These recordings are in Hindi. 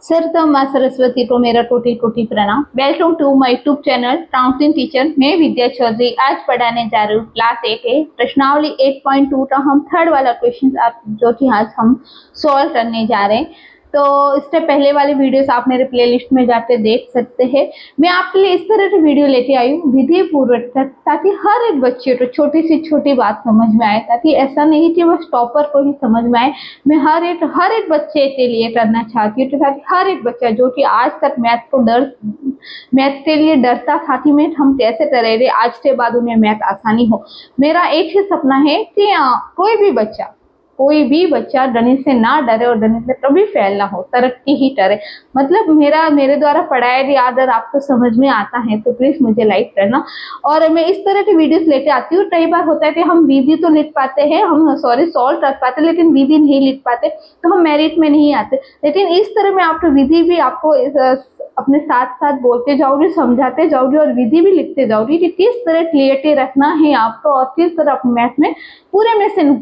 सरतम माँ सरस्वती को मेरा कोटि कोटि प्रणाम। Welcome to my YouTube channel counting teacher. मैं विद्या चौधरी आज पढ़ाने जा रही हूँ क्लास 8 है प्रश्नावली 8.2 का हम थर्ड वाला क्वेश्चन आप जो कि आज हम सॉल्व करने जा रहे हैं। तो इससे पहले वाले वीडियोस आप मेरे प्लेलिस्ट में जाकर देख सकते हैं। मैं आपके लिए इस तरह की वीडियो लेके आई हूँ विधि पूर्वक ताकि हर एक बच्चे को छोटी से छोटी बात समझ में आए, ताकि ऐसा नहीं कि बस टॉपर को ही समझ में आए। मैं हर एक बच्चे के लिए करना चाहती हूँ ताकि हर एक बच्चा जो कि आज तक मैथ के लिए डरता था कि मैथ हम कैसे करेंगे, आज के बाद उन्हें मैथ आसानी हो। मेरा एक ही सपना है कि कोई भी बच्चा गणित से ना डरे और गणित में कभी फेल ना हो, तरक्की ही करे। मतलब मेरे द्वारा पढ़ाया गया अगर आपको समझ में आता है तो प्लीज मुझे लाइक करना। और मैं इस तरह की वीडियोस लेके आती हूँ। कई बार होता है कि हम विधि तो लिख पाते हैं, हम सॉल्व कर पाते, लेकिन विधि नहीं लिख पाते तो हम मेरिट में नहीं आते। लेकिन इस तरह में आपको विधि भी आपको अपने साथ साथ बोलते जाओगे, समझाते जाओगे और विधि भी लिखते जाओगे कि किस तरह क्लियरिटी रखना है आपको और किस तरह अपने मैथ में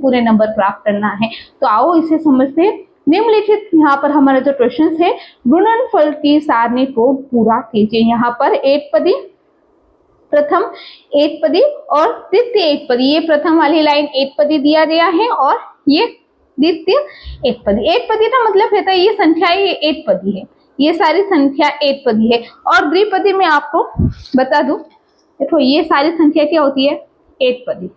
पूरे नंबर प्राप्त करना है। तो आओ इसे समझते हैं। निम्नलिखित यहाँ पर हमारा जो क्वेश्चन है, गुणनफल की सारणी को पूरा कीजिए। यहाँ पर एक पदी, प्रथम एक पदी और द्वितीय एक पदी, ये प्रथम वाली लाइन एक पदी दिया गया है और ये द्वितीय एक पदी। एक पदी का मतलब रहता है ये संख्या एक पदी है, ये सारी संख्या एक पदी है। और द्विपदी में आपको बता दूं, देखो ये सारी संख्या क्या होती है, एक पदी।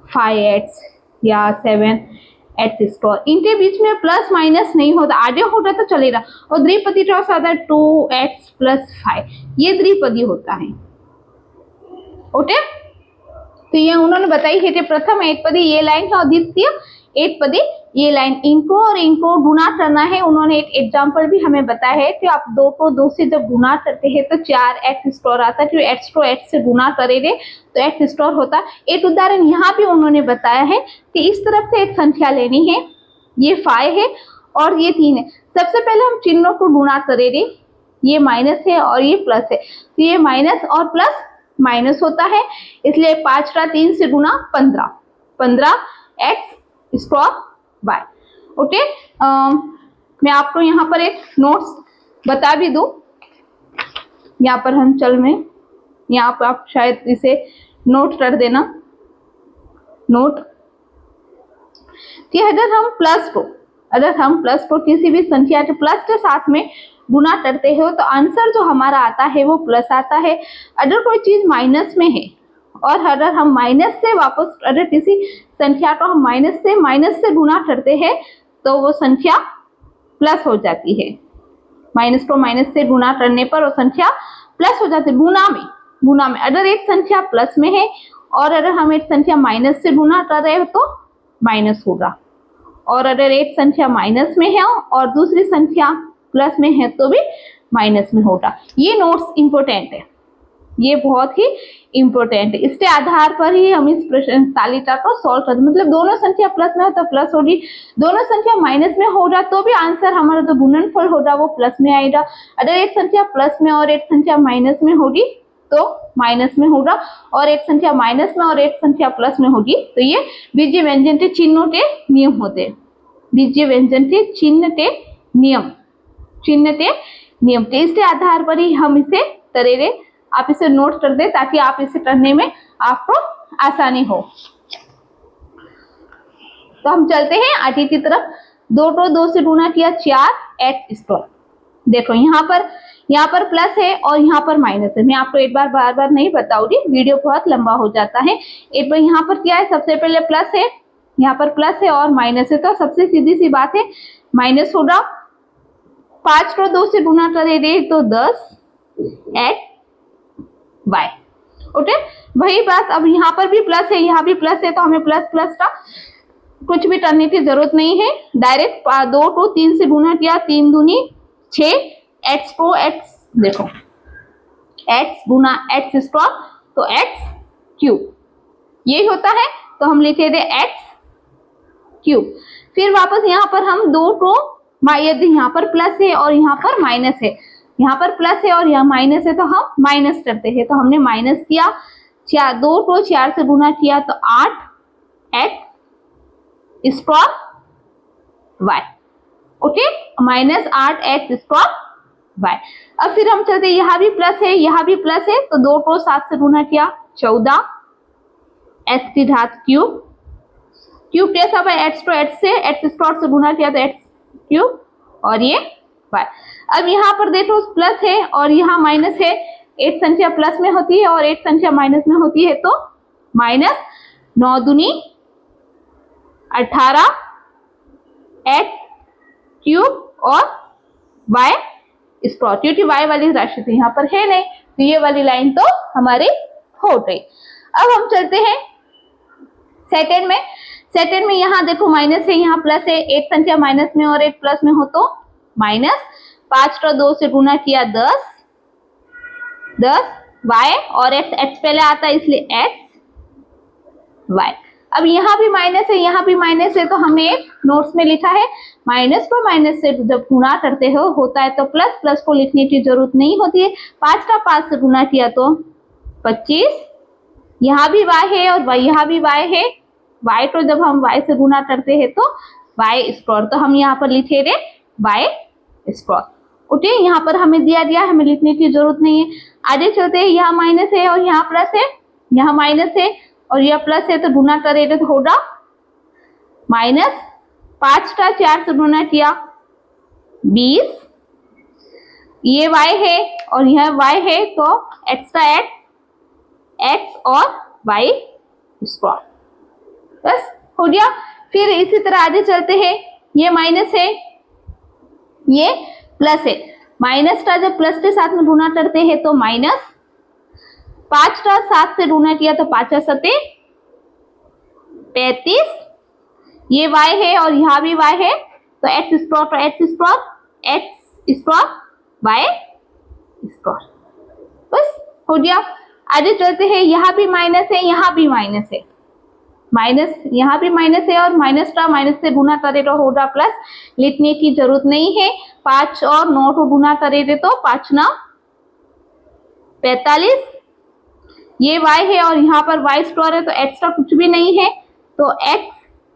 5x या 7x स्क्वायर, इनके बीच में प्लस माइनस नहीं होता, आगे होता तो चलेगा। और द्विपदी का होता है 2x + 5, ये द्विपदी होता है। ओके, तो ये उन्होंने बताई है कि प्रथम एक पदी ये लाइन है और द्वितीय एक पदी ये लाइन, इनको गुणा करना है। उन्होंने एक एग्जांपल भी हमें बताया है कि आप 2 को 2 से जब गुणा करते हैं तो 4x स्क्वायर आता है, जो x को x से गुणा करेंगे तो x स्क्वायर होता है। एक उदाहरण यहाँ भी उन्होंने बताया है कि इस तरफ से एक संख्या लेनी है, ये 5 है और ये 3 है। सबसे पहले हम चिन्हों को गुणा करेंगे, ये माइनस है और ये प्लस है, तो ये माइनस और प्लस माइनस होता है, इसलिए 5 का 3 से गुणा 15x स्क्वायर बाय। ओके, मैं आपको यहाँ पर एक नोट्स बता भी दूं, यहाँ पर हम चल में, यहाँ पर आप शायद इसे नोट कर देना, नोट कि अगर हम प्लस को किसी भी संख्या के प्लस के साथ में गुणा करते हो तो आंसर जो हमारा आता है वो प्लस आता है। अगर कोई चीज माइनस में है और अगर हम माइनस से वापस, अगर किसी संख्या को हम माइनस से गुणा करते हैं तो वो संख्या प्लस हो जाती है। माइनस को माइनस से गुणा करने पर वो संख्या प्लस हो जाती है। गुणा में अगर एक संख्या प्लस में है और अगर हम एक संख्या माइनस से गुणा कर रहे हो तो माइनस होगा, और अगर एक संख्या माइनस में है और दूसरी संख्या प्लस में है तो भी माइनस में होगा। ये नोट्स इंपॉर्टेंट है, ये बहुत ही इंपॉर्टेंट है। इसके आधार पर ही हम इस प्रश्न तालिका को सॉल्व करते, मतलब दोनों संख्या प्लस में हो तो प्लस होगी, दोनों संख्या माइनस में होगा तो भी आंसर हमारा जो गुणनफल होगा वो प्लस में आएगा। अगर एक संख्या प्लस में और एक संख्या माइनस में होगी तो माइनस में होगा, और एक संख्या माइनस में और एक संख्या प्लस में होगी तो ये बीजीय व्यंजन के चिन्हों के नियम होते हैं। बीजीय व्यंजन के चिन्ह के नियम के इसके आधार पर ही हम इसे करेंगे। आप इसे नोट कर दे ताकि आप इसे करने में आपको आसानी हो। तो हम चलते हैं आगे की तरफ। 2 को 2 से गुणा किया 4x स्क्वायर। देखो यहाँ पर प्लस है और यहाँ पर माइनस है। मैं आपको बार बार नहीं बताऊंगी, वीडियो बहुत लंबा हो जाता है। एक बार यहाँ पर क्या है, सबसे पहले प्लस है, यहाँ पर प्लस है और माइनस है, तो सबसे सीधी सी बात है माइनस होगा। 5 को 2 से गुणा करेंगे तो 10x बाय। ओके, वही बात अब यहाँ पर भी प्लस है, यहाँ भी प्लस है, तो हमें प्लस का कुछ भी करने की जरूरत नहीं है। डायरेक्ट 2 को 3 से गुणा किया, 3 दूनी 6, x को x, देखो x गुना x स्क्वायर तो x क्यूब, यही होता है, तो हम लिखे थे x क्यूब। फिर वापस यहाँ पर हम 2 को, यदि यहाँ पर प्लस है और यहाँ पर माइनस है, यहाँ पर प्लस है और यहाँ माइनस है तो हम माइनस करते हैं, तो हमने माइनस किया, 2 को 4 से गुणा किया तो 8x square y। Okay, minus 8 x square y. अब फिर हम चलते, यहाँ भी प्लस है यहाँ भी प्लस है, तो 2 को 7 से गुना किया 14 एक्स की घात क्यूब, क्यूब कैसा भाई एक्स तो एक्स से, एक्स स्क्वायर से गुना किया तो एक्स क्यूब और ये वाई। अब यहाँ पर देखो प्लस है और यहाँ माइनस है, एक संख्या प्लस में होती है और एक संख्या माइनस में होती है, तो माइनस 9 दूनी 18 एक्स क्यूब और वाई स्क्वायर, क्योंकि वाई वाली राशि तो यहाँ पर है नहीं, तो ये वाली लाइन तो हमारी हो गई। अब हम चलते हैं सेकंड में। सेकंड में यहाँ देखो माइनस है यहाँ प्लस है, एक संख्या माइनस में और एक प्लस में हो तो माइनस, 5 का 2 से गुना किया 10 वाई और एक्स, एक्स पहले आता है इसलिए एक्स वाई। अब यहाँ भी माइनस है यहाँ भी माइनस है, तो हमने एक नोट्स में लिखा है माइनस को माइनस से जब गुणा करते हो होता है तो प्लस, प्लस को लिखने की जरूरत नहीं होती है। 5 का 5 से गुना किया तो 25, यहाँ भी y है और यहाँ भी y है, y को जब हम y से गुना करते हैं तो y स्क्वायर, तो हम यहाँ पर लिखे थे y स्क्वायर। ओके, यहाँ पर हमें दिया हमें लिखने की जरूरत नहीं है। आगे चलते हैं, यहाँ माइनस है और यहाँ प्लस है, यहाँ माइनस है और यह प्लस है, तो गुना करेंगे तो होगा माइनस, 5 का 4 से गुना किया 20, ये y है और यह y है, तो x का x और y स्क्वायर, बस हो गया। फिर इसी तरह आगे चलते हैं, ये माइनस है ये प्लस है, माइनस का जब प्लस के साथ में गुना करते हैं तो माइनस, 5 का 7 से गुना किया तो 5 7 35, ये y है और यहाँ भी y है, तो x स्क्वायर तो x स्क्वायर y स्क्वायर, बस हो गया। आगे चलते हैं, यहाँ भी माइनस है यहाँ भी माइनस है, माइनस यहाँ भी माइनस है और माइनस का माइनस से गुना करे तो होगा प्लस, लिखने की जरूरत नहीं है। 5 और 9 को गुना करेंगे तो 5 9 45, ये y है और यहाँ पर y स्क्वायर है, तो x का कुछ भी नहीं है, तो x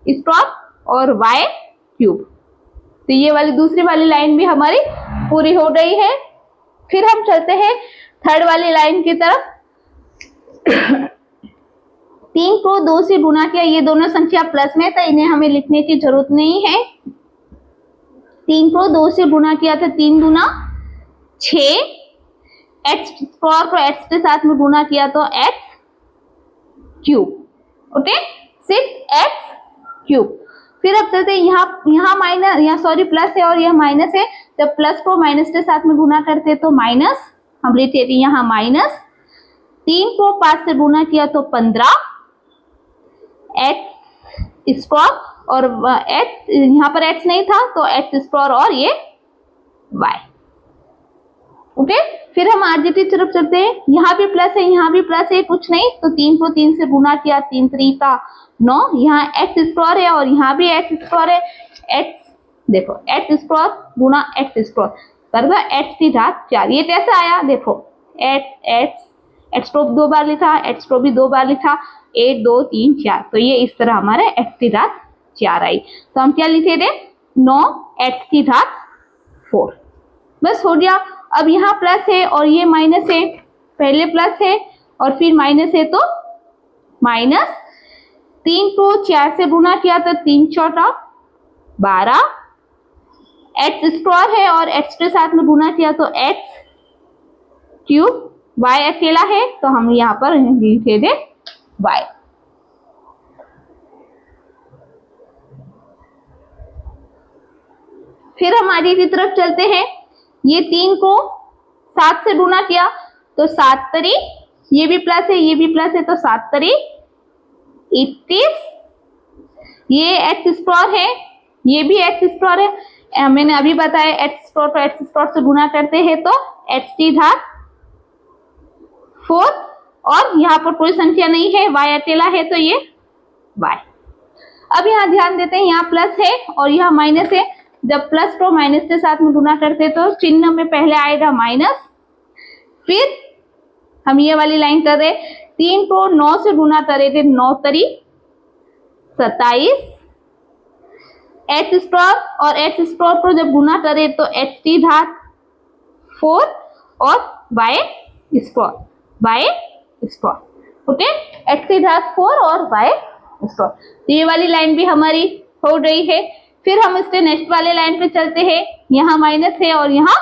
स्क्वायर और y क्यूब, तो ये वाली दूसरी वाली लाइन भी हमारी पूरी हो गई है। फिर हम चलते हैं थर्ड वाली लाइन की तरफ। 3 को 2 से गुना किया, ये दोनों संख्या प्लस में था, इन्हें हमें लिखने की जरूरत नहीं है। 3 को 2 से गुना किया था 3 दूना 6, एक्स स्क्वायर को एक्स के साथ में गुना किया तो x cube, okay 6x cube. फिर अब चलते हैं, यहाँ माइनस, यहाँ सॉरी प्लस है और यह माइनस है, जब प्लस को माइनस के साथ में गुना करते तो माइनस, हम लेते हैं यहाँ माइनस, 3 को 5 से गुना किया तो 15 एक्स स्क्वायर और x, यहाँ पर x नहीं था तो x स्क्वायर और ये y, ओके। फिर हम आगे की तरफ चलते हैं, यहाँ भी प्लस है यहाँ भी प्लस है, कुछ नहीं, तो 3 को 3 से गुना किया 3 3 का 9, यहाँ x स्क्वायर है और यहाँ भी x स्क्वायर है, x देखो x स्क्वायर गुना x स्क्वायर करगा x की घात 4, ये कैसे आया देखो, x को 2 बार लिखा, x को भी 2 बार लिखा, 1 2 3 4, तो ये इस तरह हमारे x की घात 4 आई, तो हम क्या लिखे थे 9x की घात 4, बस हो गया। अब यहाँ प्लस है और ये माइनस है, पहले प्लस है और फिर माइनस है, तो माइनस, 3 को 4 से गुना किया तो 3 चौका 12, एक्स स्क्वायर है और x के साथ में गुना किया तो x क्यूब, y अकेला है तो हम यहाँ पर लिखे थे y। फिर हम आगे की तरफ चलते हैं, ये 3 को 7 से गुना किया तो 7 तरी, ये भी प्लस है ये भी प्लस है, तो 7 तरी 31, ये एक्स स्क्वायर है ये भी एक्स स्क्वायर है, मैंने अभी बताया एक्स स्क्वायर को एक्स स्क्वायर से गुना करते हैं तो एक्स की घात 4, और यहाँ पर कोई संख्या नहीं है, y अकेला है तो ये y। अब यहाँ ध्यान देते हैं, यहाँ प्लस है और यहाँ माइनस है, जब प्लस को माइनस के साथ में गुना करते तो चिन्ह में पहले आएगा माइनस, फिर हम ये वाली लाइन कर रहे, 3 को 9 से गुना करे थे 9 तरी 27, एच स्क्वायर और एच स्क्वायर को जब गुना करें तो एच की घात 4 और वाई स्क्वायर, ओके, एक्स की घात 4 और वाई स्क्वायर। तो ये वाली लाइन भी हमारी हो गई है। फिर हम इसके नेक्स्ट वाले लाइन पे चलते हैं। यहाँ माइनस है और यहाँ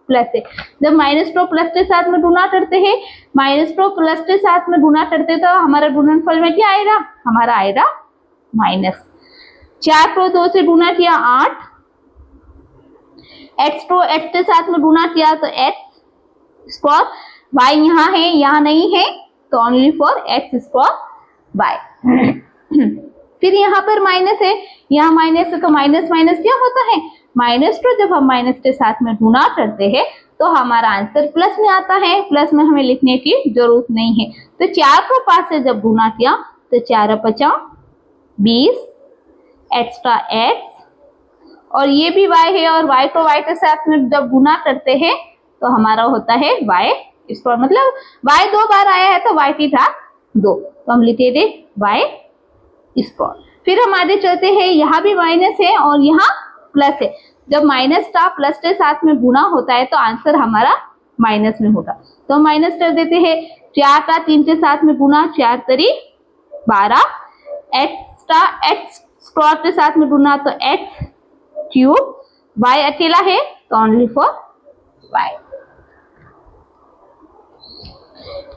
प्लस है। जब माइनस को प्लस के साथ में गुना करते हैं, माइनस को प्लस के साथ में गुना करते तो हमारा गुणनफल में क्या आएगा, हमारा आएगा माइनस। 4 को 2 से गुना किया 8, एक्स को एक्स के साथ में गुना किया तो एक्स स्क्वायर, वाई यहाँ है यहाँ नहीं है तो only for x square y. फिर यहाँ पर माइनस है, यहाँ माइनस है तो माइनस माइनस क्या होता है, माइनस को जब हम माइनस के साथ में गुना करते हैं तो हमारा आंसर प्लस में आता है। प्लस में हमें लिखने की जरूरत नहीं है। तो 4 को 5 से जब गुना किया तो 4 5 20, एक्स्ट्रा एक्स और ये भी y है और y को y के साथ में जब गुना करते हैं तो हमारा होता है y स्क्वायर, मतलब y 2 बार आया है तो y की घात 2, तो हम लिखे थे y स्क्वायर। फिर हम आगे चलते हैं, यहाँ भी माइनस है और यहाँ प्लस है। जब माइनस का प्लस के साथ में गुना होता है तो आंसर हमारा माइनस में होगा, तो हम माइनस कर देते हैं। 4 का 3 के साथ में गुना, 4 3 12, एक्स्ट्रा एक्स स्क्वायर के साथ में गुना तो एक्स क्यूब, y अकेला है तो ओनली फॉर y।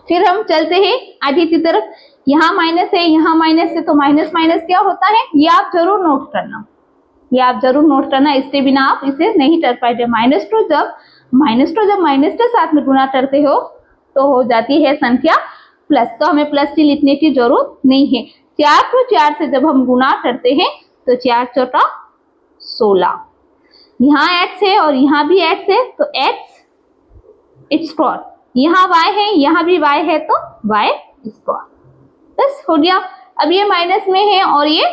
फिर हम चलते हैं आगे की तरफ। यहाँ माइनस है यहाँ माइनस है तो माइनस माइनस क्या होता है, ये आप जरूर नोट करना, ये आप जरूर नोट करना, इसके बिना आप इसे नहीं कर पाएंगे। माइनस को जब माइनस के साथ में गुना करते हो तो हो जाती है संख्या प्लस, तो हमें प्लस की लिखने की जरूरत नहीं है। 4 को 4 से जब हम गुना करते हैं तो 4 चौका 16, यहाँ x है और यहाँ भी x है तो x स्क्वायर, यहाँ y है यहाँ भी y है तो y स्क्वायर, बस हो गया। अब ये माइनस में है और ये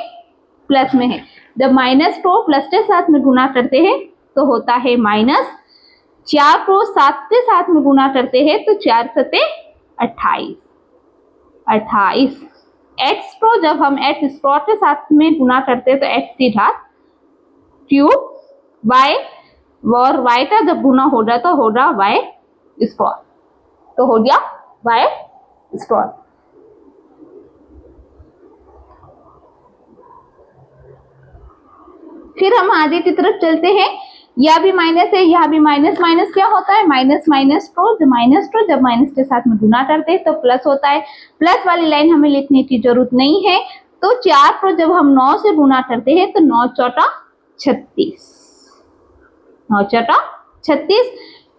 प्लस में है। जब माइनस को प्लस के साथ में गुना करते हैं तो होता है माइनस, 4 को 7 के साथ में गुना करते हैं तो 4 7 28, x को जब हम x स्क्वायर के साथ में गुना करते हैं तो x की घात क्यूब, y और y का जब गुना होगा तो होगा y स्क्वायर, तो हो गया y स्क्वायर। फिर हम आगे की तरफ चलते हैं। यह भी माइनस है यहाँ भी माइनस, माइनस क्या होता है, माइनस माइनस को जब माइनस के साथ में गुना करते हैं तो प्लस होता है। प्लस वाली लाइन हमें लिखने की जरूरत नहीं है। तो 4 को जब हम 9 से गुना करते हैं तो 9 चौका 36, 9 चौका 36,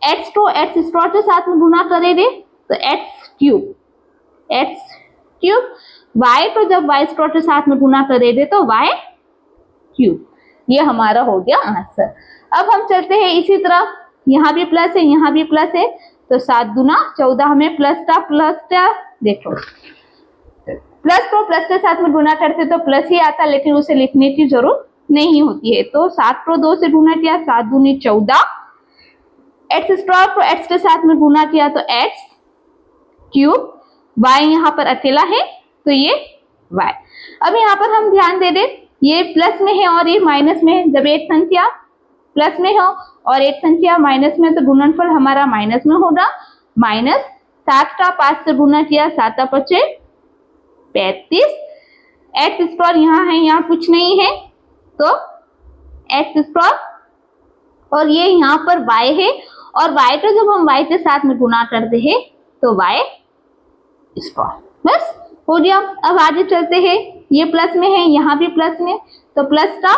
एक्स को एक्स स्क्वायर के साथ में गुना करेंगे तो एक्स क्यूब, y को जब y स्क्वायर के साथ में गुना करेंगे तो y क्यूब, ये हमारा हो गया आंसर। अब हम चलते हैं इसी तरह, यहाँ भी प्लस है यहाँ भी प्लस है तो 7 गुना 14, हमें प्लस का देखो, प्लस को प्लस के साथ में गुना करते तो प्लस ही आता, लेकिन उसे लिखने की जरूरत नहीं होती है। तो 7 को 2 से गुना किया 7 दूनी 14, एक्स स्क्वायर को एक्स के साथ में गुना किया तो एक्स क्यूब, y यहाँ पर अकेला है तो ये y। अब यहाँ पर हम ध्यान दे दें, ये प्लस में है और ये माइनस में है। जब एक संख्या प्लस में हो और एक संख्या माइनस में तो गुणनफल हमारा माइनस में होगा। माइनस 7 का 5 से गुना किया 7 5 35, एक्स स्क्वायर यहाँ है यहाँ कुछ नहीं है तो एक्स स्क्वायर, और ये यहाँ पर y है और y को जब हम y के साथ में गुना करते हैं तो y स्क्वायर, बस हो गया। अब आगे चलते हैं, ये प्लस में है यहाँ भी प्लस में, तो प्लस का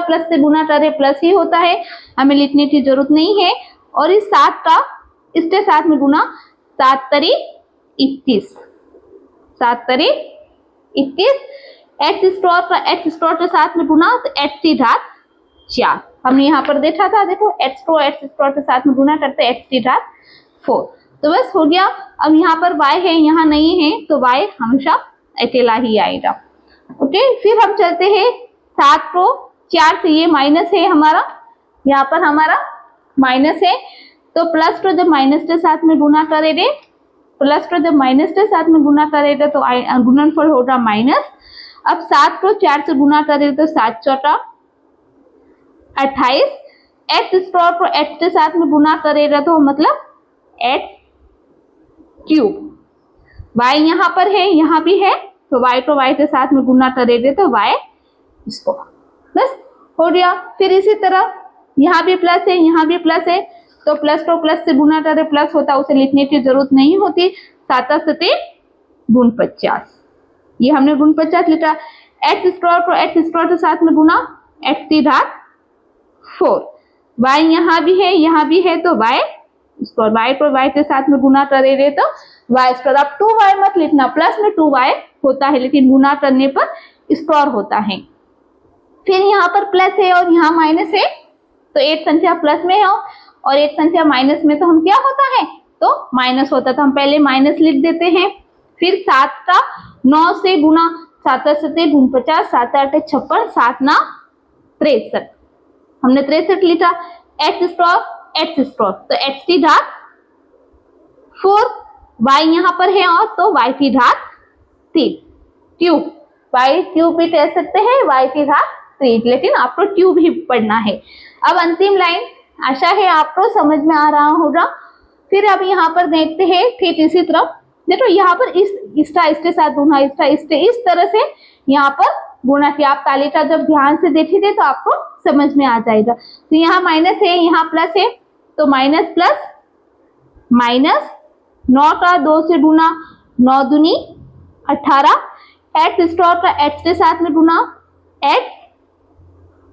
प्लस से गुना करें प्लस ही होता है, हमें लिखने की जरूरत नहीं है। और इस 7 का इसके साथ में गुना, 7 तरी 21, 7 तरी 21, एक्स स्क्वायर के साथ में गुना तो एक्स की घात 4, हमने यहाँ पर देखा था, देखो एक्स को एक्स स्क्वायर के साथ में गुना करते एक्स की घात 4, तो बस हो गया। अब यहाँ पर y है यहाँ नहीं है तो y हमेशा अकेला ही आएगा, ओके। फिर हम चलते हैं 7 को 4 से, ये माइनस है हमारा, यहाँ पर हमारा माइनस है तो प्लस को जब माइनस के साथ में गुना करेंगे, प्लस को जब माइनस के साथ में गुना करेगा तो गुणनफल होगा माइनस। अब 7 को 4 से गुना करेंगे तो 7 चौका 28, एक्स स्क्वायर को एक्स के साथ में गुना करेगा तो मतलब एक्स क्यूब। y यहाँ पर है, यहाँ भी है, तो y को y के साथ में गुना करेंगे तो y स्क्वायर। बस हो गया। फिर इसी तरह यहाँ भी प्लस है, यहाँ भी प्लस है, तो प्लस को प्लस से गुना करे प्लस होता, उसे लिखने की जरूरत नहीं होती। 7 सते 49, ये हमने 49 लिखा। एक्स स्क्वायर को एक्स स्क्वायर के साथ में गुना, एक्स की घात 4। y यहाँ भी है, यहाँ भी है, तो y स्क्वायर, y को y के साथ में गुना करेंगे तो y स्क्वायर। अब 2y मत लिखना, प्लस में 2y होता है लेकिन गुना करने पर स्क्वायर होता है। फिर यहाँ पर प्लस है और यहाँ माइनस है, तो एक संख्या प्लस में है और एक संख्या माइनस में, तो हम क्या होता है, तो माइनस होता है, तो हम पहले माइनस लिख देते हैं। फिर 7 का 9 से गुना, 7 सते 49, 7 8 56, 7 9 63, हमने 63 लिखा। एक्स स्क्वायर तो एक्स की घात 4, y यहाँ पर है और तो y की घात 3, क्यूब, y क्यूब भी कह सकते हैं, y की घात 3, लेकिन आपको क्यूब ही पढ़ना है। अब अंतिम लाइन, आशा है आपको समझ में आ रहा होगा। फिर अब यहाँ पर देखते हैं ठीक इसी तरफ, देखो यहाँ पर इसका इसके साथ गुना, इसका इसके, इस तरह से यहाँ पर गुणा किया। आप तालिका जब ध्यान से देखेंगे तो आपको समझ में आ जाएगा। तो यहाँ माइनस है, यहाँ प्लस है, तो माइनस प्लस माइनस, 9 का 2 से गुना, 9 दूनी 18, एक्स स्क्वायर का एक्स के साथ में गुना, एक्स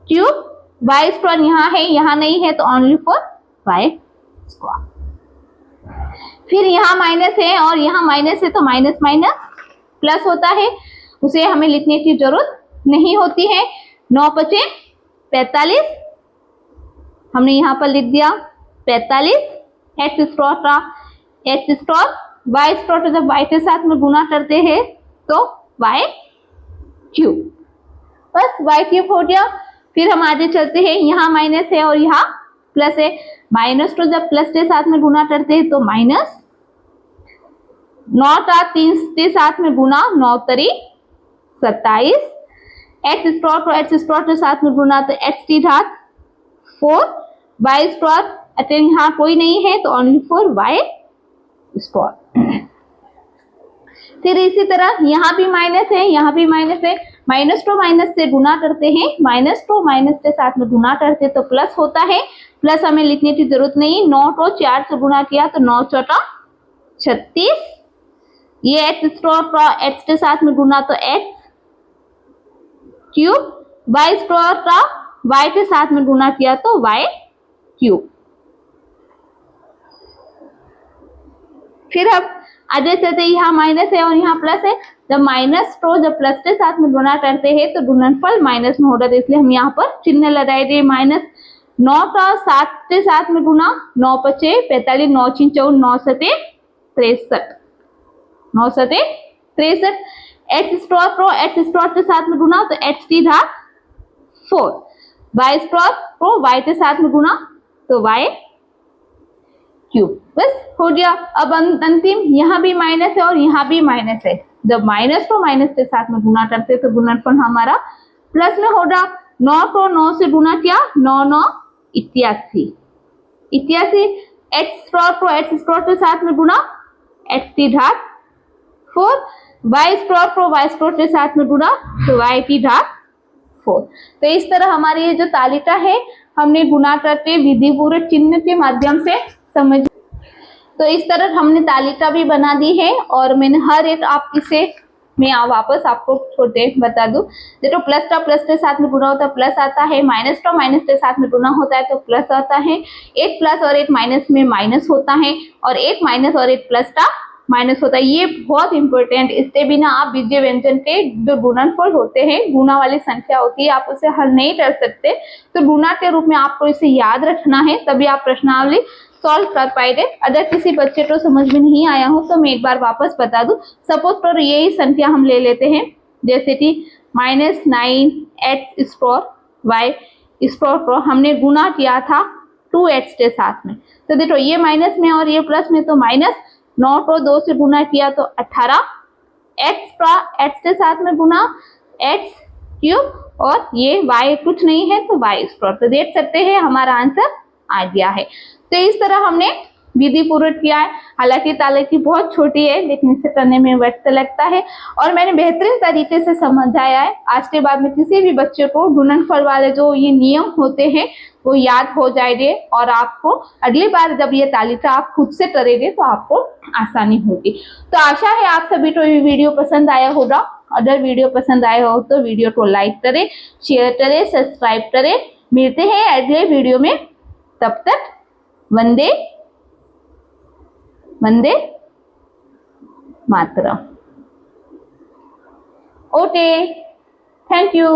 क्यूब, वाई स्क्वायर यहाँ है, यहाँ नहीं है, तो ओनली फॉर वाई स्क्वायर। फिर यहाँ माइनस है और यहाँ माइनस है, तो माइनस माइनस प्लस होता है, उसे हमें लिखने की जरूरत नहीं होती है। 9 पचे 45, हमने यहाँ पर लिख दिया 45, एक्स स्क्वायर का एक्स स्क्वायर, वाई स्क्वायर, जब वाई के साथ में गुना करते हैं तो वाई क्यूब, बस वाई क्यूब हो गया। फिर हम आगे चलते हैं, यहाँ माइनस है और यहाँ प्लस है, माइनस को जब प्लस के साथ में गुना करते हैं तो माइनस, 9 का 3 के साथ में गुना, 9 तरी 27, एक्स स्क्वायर को एक्स स्क्वायर के साथ में गुना तो एक्स की घात 4, वाई स्क्वायर, अतः यहाँ कोई नहीं है तो ओनली फॉर वाई स्क्वायर। फिर इसी तरह यहाँ भी माइनस है, यहाँ भी माइनस है, माइनस को माइनस से गुना करते हैं, माइनस को माइनस के साथ में गुना करते तो प्लस होता है, प्लस हमें लिखने की जरूरत नहीं। 9 को 4 से गुना किया तो 9 चौका 36, ये एक्स स्क्वायर का एक्स के साथ में गुना तो एक्स क्यूब, वाई स्क्वायर का वाई के साथ में गुना किया तो वाई क्यूब। फिर अब आगे चलते, यहाँ माइनस है और यहाँ प्लस है, जब माइनस को जब प्लस के साथ में गुना करते हैं तो गुणनफल माइनस में होता है, इसलिए हम यहाँ पर चिन्ह लगाएंगे माइनस। 9 का 7 के साथ में गुना, 9 पचे 45, 9 छीन 54, 9 सते 63, 9 सते 63, एक्स स्क्वायर को एक्स स्क्वायर के साथ में गुना तो एक्स की घात 4, वाई स्क्वायर को वाई के साथ में गुना तो वाई क्यूब, बस हो गया। अब अंतिम, यहाँ भी माइनस है और यहाँ भी माइनस है, जब माइनस को माइनस के साथ में गुना करते तो गुणनफल हमारा प्लस में होगा। 9 को 9 से गुना किया, 9 9 81, 81, एक्स स्क्वायर को एक्स स्क्वायर के साथ में गुना, एक्स की घात 4, वाई स्क्वायर को वाई स्क्वायर के साथ में गुना तो वाई की घात 4। तो इस तरह हमारी ये जो तालिका है हमने गुना करके विधि पूर्वक चिन्ह के माध्यम से समझ, तो इस तरह हमने तालिका भी बना दी है और मैंने हर एक, आप इसे मैं वापस आपको छोटे बता दूं, देखो प्लस का प्लस के साथ में गुना होता है प्लस आता है, माइनस का माइनस के साथ में गुना होता है तो प्लस आता है, एक प्लस और एक माइनस में माइनस होता है और एक माइनस और एक प्लस का माइनस होता है। ये बहुत इंपॉर्टेंट, इसके बिना आप बीजीय व्यंजन के जो गुणनफल होते हैं, गुना वाली संख्या होती है, आप उसे हल नहीं कर सकते। तो गुना के रूप में आपको इसे याद रखना है, तभी आप प्रश्नावली सॉल्व कर पाएंगे। अगर किसी बच्चे को समझ में नहीं आया हो तो मैं एक बार वापस बता दूं। सपोज करो यही संख्या हम ले लेते हैं, जैसे कि -9 एक्स स्क्वायर वाई स्क्वायर को हमने गुना किया था 2x के साथ में, तो देखो ये माइनस में और ये प्लस में, तो माइनस 9 को 2 से गुना किया तो 18, एक्स का एक्स के साथ में गुना, एक्स क्यूब और ये y कुछ नहीं है तो y स्क्वायर, तो देख सकते हैं हमारा आंसर आ गया है। तो इस तरह हमने विधि पूर्ण किया है। हालांकि तालाकी बहुत छोटी है लेकिन इसे करने में वक्त लगता है और मैंने बेहतरीन तरीके से समझाया है। आज के बाद में किसी भी बच्चे को गुणनफल वाले जो ये नियम होते हैं वो याद हो जाएंगे और आपको अगली बार जब ये तालिका आप खुद से करेंगे तो आपको आसानी होगी। तो आशा है आप सभी को ये वीडियो पसंद आया होगा। अगर वीडियो पसंद आया हो तो वीडियो को लाइक करें, शेयर करें, सब्सक्राइब करें। मिलते हैं अगले वीडियो में, तब तक वंदे वंदे मातरम। Okay, thank you.